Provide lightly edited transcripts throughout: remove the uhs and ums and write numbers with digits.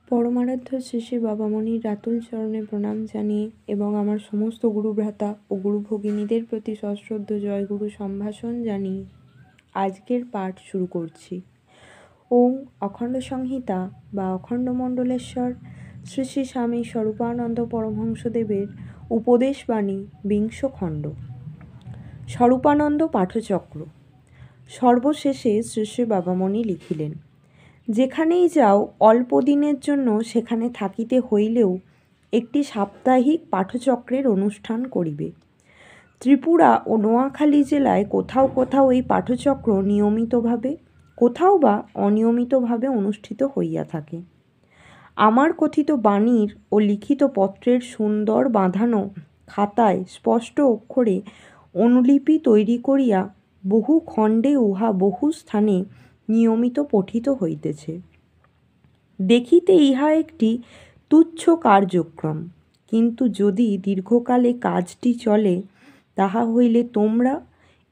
পরমারাধ্য শ্রী শ্রী বাবামণির রাতুল চরণে প্রণাম জানিয়ে এবং আমার সমস্ত গুরুভ্রাতা ও গুরু ভগিনীদের প্রতি সশ্রদ্ধ জয়গুরু সম্ভাষণ জানিয়ে আজকের পাঠ শুরু করছি। ওম অখণ্ড সংহিতা বা অখণ্ড মণ্ডলেশ্বর শ্রী শ্রী স্বামী স্বরূপানন্দ পরমহংসদেবের উপদেশবাণী বিংশ খণ্ড। স্বরূপানন্দ পাঠচক্র। সর্বশেষে শ্রী শ্রী বাবামণি লিখিলেন, যেখানেই যাও অল্প দিনের জন্য সেখানে থাকিতে হইলেও একটি সাপ্তাহিক পাঠচক্রের অনুষ্ঠান করিবে। ত্রিপুরা ও নোয়াখালী জেলায় কোথাও কোথাও এই পাঠচক্র নিয়মিতভাবে, কোথাও বা অনিয়মিতভাবে অনুষ্ঠিত হইয়া থাকে। আমার কথিত বাণীর ও লিখিত পত্রের সুন্দর বাঁধানো খাতায় স্পষ্ট অক্ষরে অনুলিপি তৈরি করিয়া বহু খণ্ডে উহা বহু স্থানে নিয়মিত পঠিত হইতেছে। দেখিতে ইহা একটি তুচ্ছ কার্যক্রম, কিন্তু যদি দীর্ঘকালে কাজটি চলে তাহা হইলে তোমরা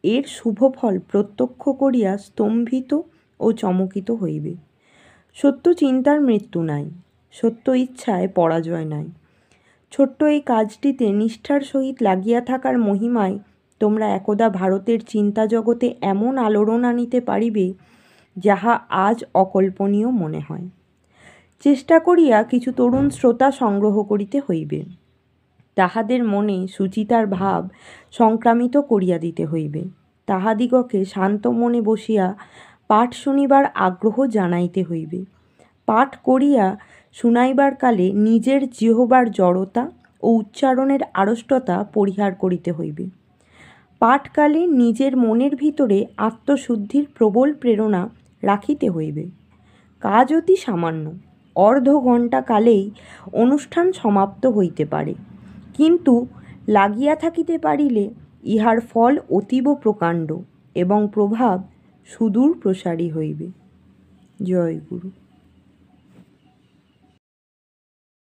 এর শুভফল প্রত্যক্ষ করিয়া স্তম্ভিত ও চমকিত হইবে। সত্য চিন্তার মৃত্যু নাই, সত্য ইচ্ছায় পরাজয় নাই। ছোট্ট এই কাজটিতে নিষ্ঠার সহিত লাগিয়া থাকার মহিমায় তোমরা একদা ভারতের চিন্তা জগতে এমন আলোড়ন আনিতে পারিবে যাহা আজ অকল্পনীয় মনে হয়। চেষ্টা করিয়া কিছু তরুণ শ্রোতা সংগ্রহ করিতে হইবে। তাহাদের মনে সুচিতার ভাব সংক্রামিত করিয়া দিতে হইবে। তাহাদিগকে শান্ত মনে বসিয়া পাঠ শুনিবার আগ্রহ জানাইতে হইবে। পাঠ করিয়া শুনাইবার কালে নিজের জিহ্বার জড়তা ও উচ্চারণের আড়ষ্টতা পরিহার করিতে হইবে। পাঠকালে নিজের মনের ভিতরে আত্মশুদ্ধির প্রবল প্রেরণা রাখিতে হইবে। কাজ অতি সামান্য, অর্ধ ঘণ্টা কালেই অনুষ্ঠান সমাপ্ত হইতে পারে, কিন্তু লাগিয়া থাকিতে পারিলে ইহার ফল অতীব প্রকাণ্ড এবং প্রভাব সুদূর প্রসারী হইবে। জয় গুরু।